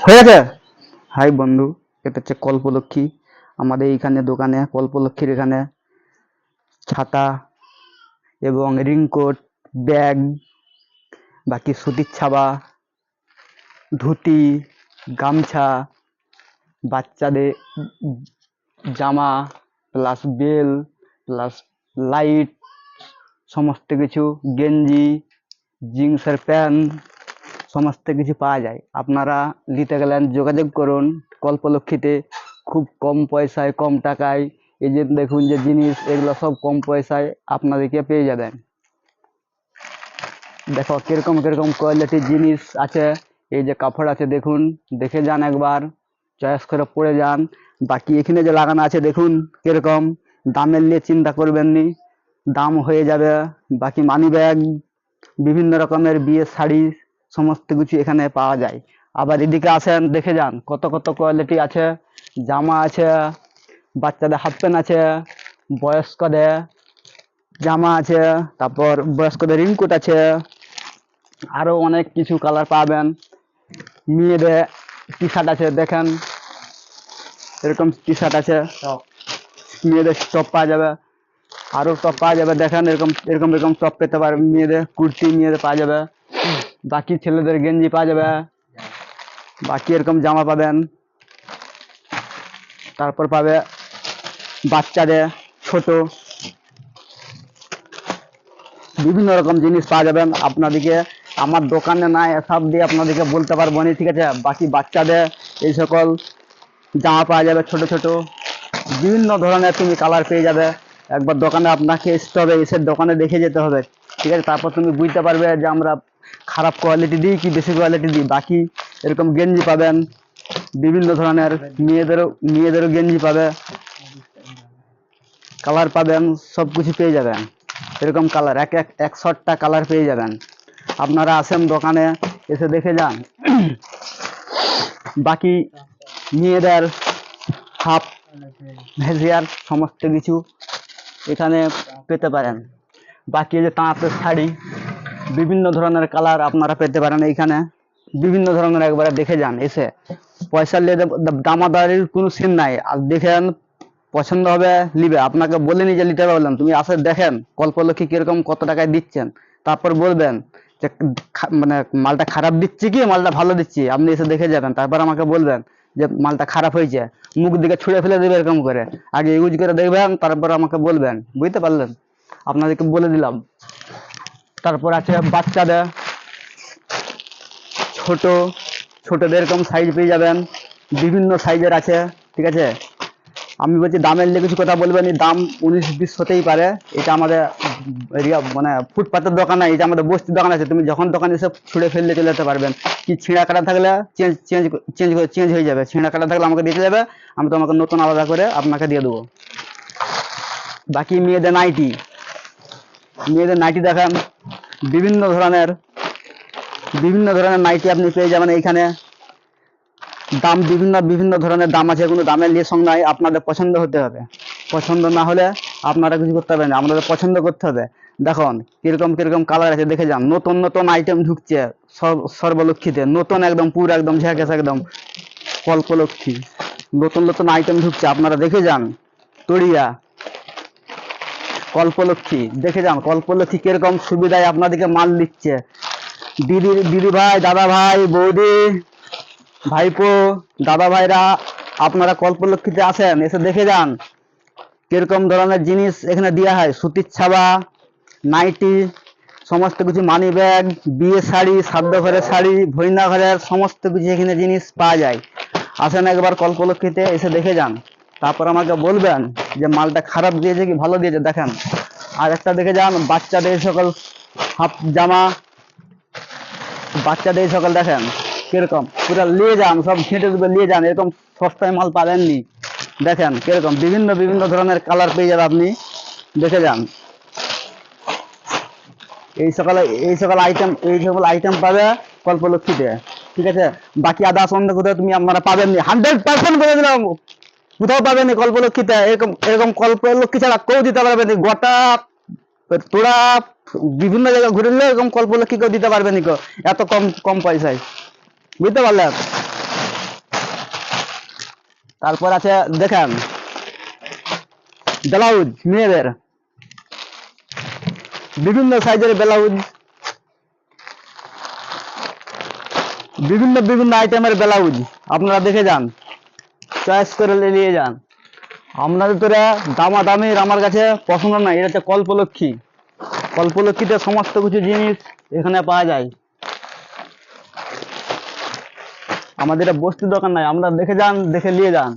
হয়ে গেছে। হাই বন্ধু, এটা হচ্ছে কল্পলক্ষ্মী। আমাদের এইখানে দোকানে কল্পলক্ষ্মীর এখানে ছাতা এবং রেইনকোট, ব্যাগ, বাকি সুতির ছাপা, ধুতি, গামছা, বাচ্চাদের জামা, প্লাস বেল, প্লাস লাইট, সমস্ত কিছু, গেঞ্জি, জিন্সের প্যান্ট, সমস্ত কিছু পাওয়া যায়। আপনারা নিতে গেলেন যোগাযোগ করুন কল্পলক্ষ্মীতে। খুব কম পয়সায়, কম টাকায়, এই যে দেখুন যে জিনিস, এগুলো সব কম পয়সায় আপনাদেরকে পেয়ে যাবেন। দেখো কিরকম কিরকম কোয়ালিটির জিনিস আছে। এই যে কাপড় আছে, দেখুন, দেখে যান একবার, চয়েস করে পরে যান। বাকি এখানে যে লাগানো আছে দেখুন কিরকম, দামের নিয়ে চিন্তা করবেন নি, দাম হয়ে যাবে। বাকি মানি ব্যাগ, বিভিন্ন রকমের বিয়ের শাড়ি, সমস্ত কিছু এখানে পাওয়া যায়। আবার এদিকে আসেন, দেখে যান কত কত কোয়ালিটি আছে। জামা আছে, বাচ্চাদের হাফ প্যান্ট আছে, বয়স্কদের জামা আছে, তারপর বয়স্কদের রেইনকোট আছে, আরো অনেক কিছু কালার পাবেন। মেয়েদের টি শার্ট আছে, দেখেন এরকম টি শার্ট আছে, মেয়েদের টপ পাওয়া যাবে, আরো টপ পাওয়া যাবে। দেখেন এরকম এরকম এরকম টপ পেতে পারবেন, মেয়েদের কুর্তি মেয়েদের পাওয়া যাবে। বাকি ছেলেদের গেঞ্জি পাওয়া যাবে, বাকি এরকম জামা পাবেন। তারপর পাবে বাচ্চাদের ছোট বিভিন্ন রকম জিনিস পাওয়া যাবেন। আপনাদেরকে আমার দোকানে না এসব দিয়ে আপনাদেরকে বলতে পারবো না, ঠিক আছে। বাকি বাচ্চাদের এই সকল জামা পাওয়া যাবে, ছোট ছোট বিভিন্ন ধরনের তুমি কালার পেয়ে যাবে। একবার দোকানে আপনাকে আসতে হবে, এসে দোকানে দেখে যেতে হবে, ঠিক আছে। তারপর তুমি বুঝতে পারবে যে আমরা খারাপ কোয়ালিটি দিই কি বেশি কোয়ালিটি দিই। বাকি এরকম গেঞ্জি পাবেন বিভিন্ন ধরনের, মেয়েদেরও গেঞ্জি পাবে, কালার পাবেন, সব কিছু পেয়ে যাবেন। এরকম কালার এক এক 100টা কালার পেয়ে যাবেন। আপনারা আসেন দোকানে, এসে দেখে যান। বাকি মেয়েদের হাফ ভেজিয়ার সমস্ত কিছু এখানে পেতে পারেন। বাকি যে তাঁতের শাড়ি, বিভিন্ন ধরনের কালার আপনারা পেতে পারেন এইখানে, বিভিন্ন ধরনের, একবারে দেখে যান এসে। পয়সা নিয়ে দামাদারির কোনো সিন নাই। আর দেখেন পছন্দ হবে নিবে, আপনাকে বলিনি যে নিতে বললাম, তুমি আসে দেখেন কল্পলক্ষ্মী কিরকম কত টাকায় দিচ্ছেন, তারপর বলবেন যে মানে মালটা খারাপ দিচ্ছি কি মালটা ভালো দিচ্ছি। আপনি এসে দেখে যাবেন, তারপর আমাকে বলবেন যে মালটা খারাপ হয়েছে, মুখ দিকে ছুঁড়ে ফেলে দেবে এরকম করে। আগে ইউজ করে দেখবেন, তারপর আমাকে বলবেন, বুঝতে পারলেন? আপনাদেরকে বলে দিলাম। তারপর আছে বাচ্চাদের ছোট, ছোটদের এরকম সাইজ পেয়ে যাবেন, বিভিন্ন সাইজের আছে, ঠিক আছে। আমি বলছি দামের নিয়ে কিছু কথা বলবেন, দাম 19-20 হতেই পারে। এটা আমাদের এরিয়া মানে ফুটপাতের দোকান না, এটা আমাদের বস্তির দোকান আছে। তুমি যখন দোকানে এসে ছুঁড়ে ফেললে চলে যেতে পারবেন। কি ছিঁড়া কাটা থাকলে চেঞ্জ চেঞ্জ চেঞ্জ চেঞ্জ হয়ে যাবে, ছিঁড়া কাটা থাকলে আমাকে দিতে যাবে, আমি তোমাকে নতুন আলাদা করে আপনাকে দিয়ে দেবো। বাকি মেয়েদের নাইটি দেখেন, বিভিন্ন ধরনের বিভিন্ন ধরনের নাইটি আপনি পেয়ে যাবেন এইখানে। দাম বিভিন্ন বিভিন্ন ধরনের দাম আছে, কোনো দামের নিয়ে সঙ্গ নাই। আপনাদের পছন্দ হতে হবে, পছন্দ না হলে আপনারা কিছু করতে হবে না, আপনাদের পছন্দ করতে হবে। দেখুন কিরকম কিরকম কালার আছে, দেখে যান। নতুন নতুন আইটেম ঢুকছে সর্বলক্ষীতে, নতুন একদম পুরো একদম ঝাঁকেছে একদম কল্পলক্ষী, নতুন নতুন আইটেম ঢুকছে, আপনারা দেখে যান। তড়িয়া কল্পলক্ষী, দেখে যান কল্পলক্ষী কিরকম সুবিধায় আপনাদেরকে মাল দিচ্ছে। দিদি ভাই, দাদা ভাই, বৌদি, ভাইপো, দাদা ভাইরা, আপনারা কল্পলক্ষীতে আসেন, এসে দেখে যান কিরকম ধরনের জিনিস এখানে দেওয়া হয়। সুতির ছাপা, নাইটি, সমস্ত কিছু, মানি ব্যাগ, বিয়ে শাড়ি, শ্রাদ্ধ ঘরের শাড়ি, ভৈনা ঘরের সমস্ত কিছু এখানে জিনিস পাওয়া যায়। আসেন একবার কল্পলক্ষীতে, এসে দেখে যান, তারপর আমাকে বলবেন যে মালটা খারাপ দিয়েছে কি ভালো দিয়েছে। দেখেন আর একটা দেখে যান, বাচ্চাদের সকল হাফ জামা, বাচ্চাদের সকল দেখেন কিরকম, পুরো নিয়ে যান, সব ঘেঁটে দেবে, নিয়ে যান। এরকম সস্তায় মাল পাবেননি। দেখেন কিরকম বিভিন্ন বিভিন্ন ধরনের কালার পেয়ে যাবে, আপনি দেখে যান। এই সকল আইটেম পাবে কল্পলক্ষীতে, ঠিক আছে। বাকি আদার্স অন্য কোথাও তুমি আপনারা পাবেননি, 100% করে দিলাম, কোথাও পাবেনি কল্পলক্ষীতে। এরকম এরকম কল্পলক্ষী ছাড়া কেউ দিতে পারবেনি। গোটা তোরা বিভিন্ন জায়গায় ঘুরলে এরকম কল্পলক্ষী কেউ দিতে পারবেনি, এত কম কম পয়সায়, বুঝতে পারলেন? তারপর আছে দেখেন ব্লাউজ মেয়েদের, বিভিন্ন সাইজের ব্লাউজ, বিভিন্ন বিভিন্ন আইটেমের ব্লাউজ আপনারা দেখে যান, চয়েস করে নিয়ে যান। আপনাদের তোরা দামাদামির আমার কাছে পছন্দ নাই। এটা হচ্ছে কল্পলক্ষ্মী, কল্পলক্ষ্মীতে সমস্ত কিছু জিনিস এখানে পাওয়া যায়। আমাদের এটা বস্তির দোকান নাই, আপনারা দেখে যান, দেখে নিয়ে যান।